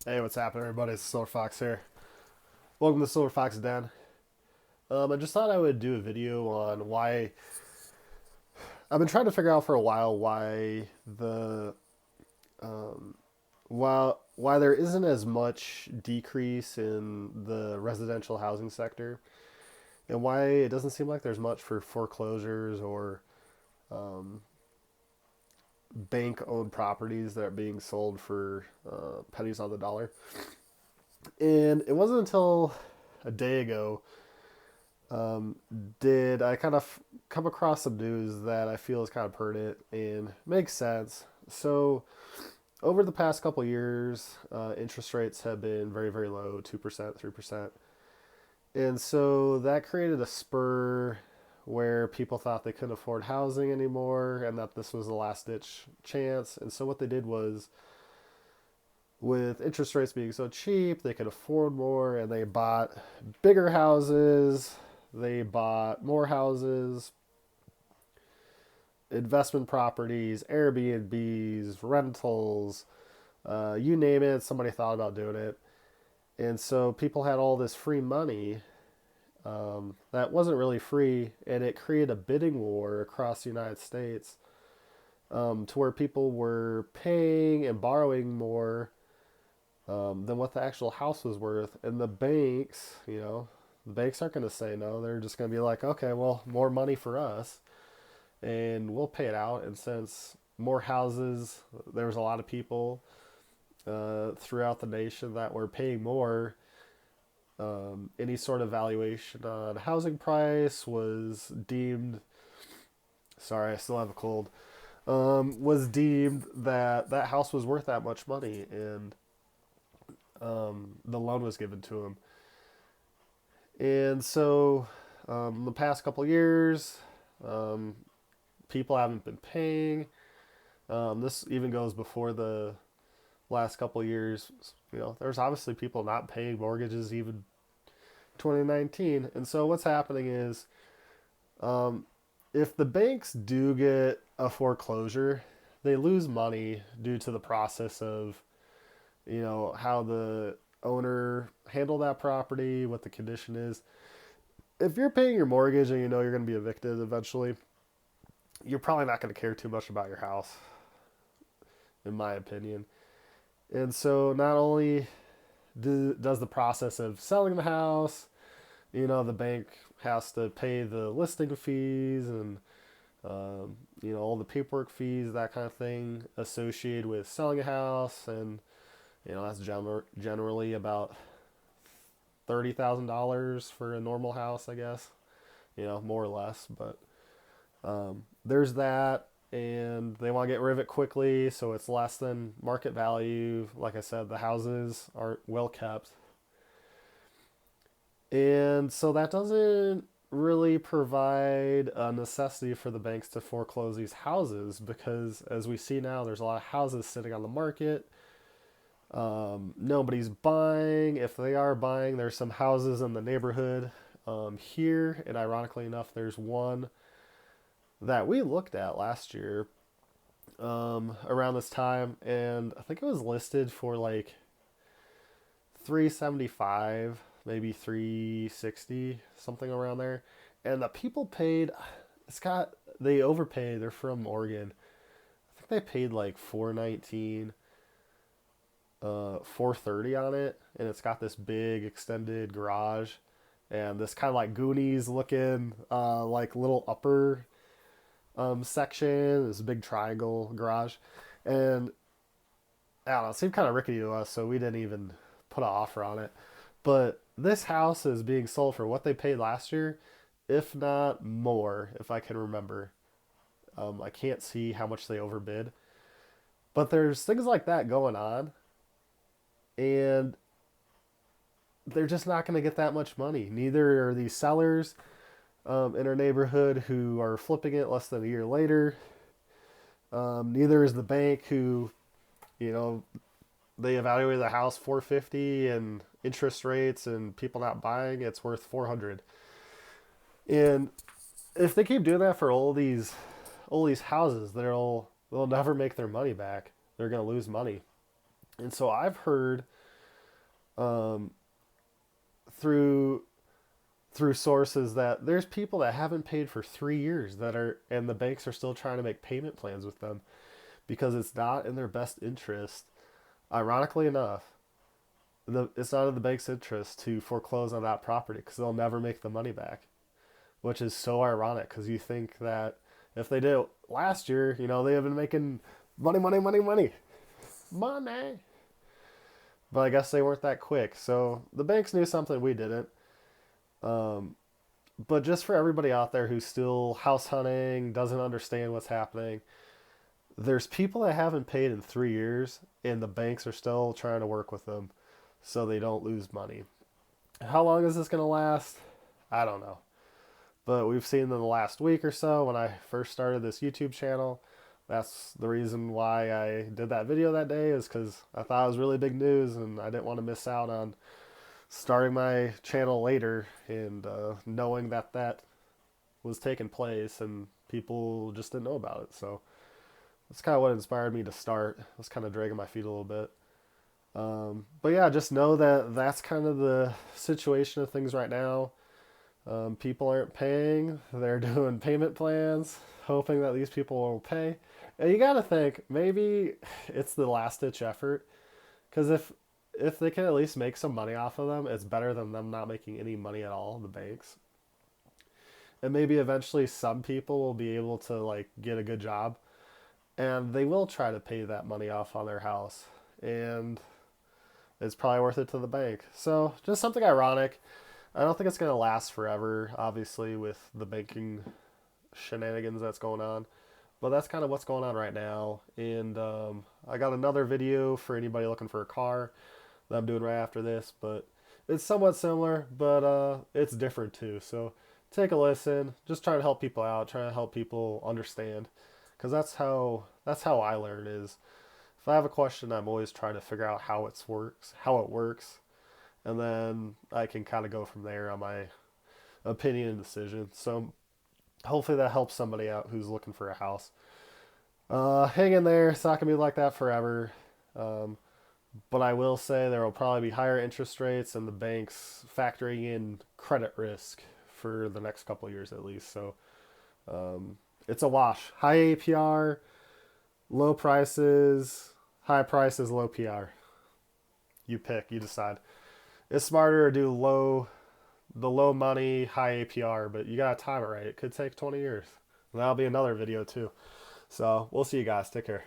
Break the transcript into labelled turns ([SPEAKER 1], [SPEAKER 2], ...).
[SPEAKER 1] Hey, what's happening, everybody? It's Silver Fox here. Welcome to Silver Fox Den. I just thought I would do a video on why I've been trying to figure out for a while why there isn't as much decrease in the residential housing sector, and why it doesn't seem like there's much for foreclosures or bank-owned properties that are being sold for pennies on the dollar. And it wasn't until a day ago did I kind of come across some news that I feel is kind of pertinent and makes sense. So, over the past couple of years, interest rates have been very, very low, 2%, 3%. And so that created a spur where people thought they couldn't afford housing anymore and that this was the last ditch chance. And so what they did was, with interest rates being so cheap, they could afford more and they bought bigger houses, they bought more houses, investment properties, Airbnbs, rentals, you name it, somebody thought about doing it. And so people had all this free money that wasn't really free, and it created a bidding war across the United States to where people were paying and borrowing more than what the actual house was worth. And the banks aren't going to say no. They're just going to be like, okay, well, more money for us, and we'll pay it out. And since more houses, there was a lot of people throughout the nation that were paying more. Any sort of valuation on housing price was deemed. Sorry, I still have a cold. Was deemed that that house was worth that much money, and the loan was given to him. And so, the past couple years, um, people haven't been paying. This even goes before the last couple years. There's obviously people not paying mortgages even 2019. And so what's happening is, if the banks do get a foreclosure, they lose money due to the process of, how the owner handled that property, what the condition is. If you're paying your mortgage and you know you're going to be evicted eventually, you're probably not going to care too much about your house, in my opinion. And so not only does the process of selling the house, the bank has to pay the listing fees and, all the paperwork fees, that kind of thing associated with selling a house. And, that's generally about $30,000 for a normal house, I guess, more or less. But there's that, and they want to get rid of it quickly, so it's less than market value. Like I said, the houses aren't well kept, and so that doesn't really provide a necessity for the banks to foreclose these houses, because as we see now, there's a lot of houses sitting on the market. Nobody's buying. If they are buying, there's some houses in the neighborhood here, and ironically enough, there's one that we looked at last year around this time, and I think it was listed for like 375, maybe 360, something around there. And the people paid, they overpaid. They're from Oregon. I think they paid like 419, 430 on it, and it's got this big extended garage and this kind of like Goonies looking like little upper section, this big triangle garage. And I don't know, it seemed kind of rickety to us, so we didn't even put an offer on it. But this house is being sold for what they paid last year, if not more, if I can remember. I can't see how much they overbid. But there's things like that going on, and they're just not going to get that much money. Neither are these sellers in our neighborhood who are flipping it less than a year later. Neither is the bank who, you know, they evaluated the house 450 and interest rates and people not buying, it's worth 400. And if they keep doing that for all these houses, they'll never make their money back. They're going to lose money. And so I've heard um, through through sources that there's people that haven't paid for 3 years that are, and the banks are still trying to make payment plans with them because it's not in their best interest. Ironically enough, it's not in the bank's interest to foreclose on that property because they'll never make the money back, which is so ironic because you think that if they did it last year, they have been making money, money, money, money, money. But I guess they weren't that quick. So the banks knew something we didn't. Um, but just for everybody out there who's still house hunting, doesn't understand what's happening, there's people that haven't paid in 3 years, and the banks are still trying to work with them so they don't lose money. How long is this going to last? I don't know. But we've seen in the last week or so when I first started this YouTube channel. That's the reason why I did that video that day, is because I thought it was really big news and I didn't want to miss out on starting my channel later and knowing that that was taking place and people just didn't know about it. So that's kind of what inspired me to start. I was kind of dragging my feet a little bit. But yeah, just know that that's kind of the situation of things right now. People aren't paying. They're doing payment plans, hoping that these people will pay. And you got to think maybe it's the last ditch effort, because if they can at least make some money off of them, it's better than them not making any money at all. The banks, and maybe eventually some people will be able to like get a good job, and they will try to pay that money off on their house, and it's probably worth it to the bank. So just something ironic. I don't think it's going to last forever, obviously, with the banking shenanigans that's going on. But that's kind of what's going on right now. And I got another video for anybody looking for a car that I'm doing right after this. But it's somewhat similar, but it's different too. So take a listen. Just trying to help people out, trying to help people understand. Because that's how I learn is if I have a question, I'm always trying to figure out how it works, and then I can kind of go from there on my opinion and decision. So hopefully that helps somebody out who's looking for a house. Hang in there. It's not gonna be like that forever. Um, but I will say there will probably be higher interest rates and the banks factoring in credit risk for the next couple of years at least. So it's a wash. High APR, low prices, high prices, low PR. You pick. You decide. It's smarter to do the low money, high APR, but you gotta time it right. It could take 20 years. And that'll be another video too. So we'll see you guys. Take care.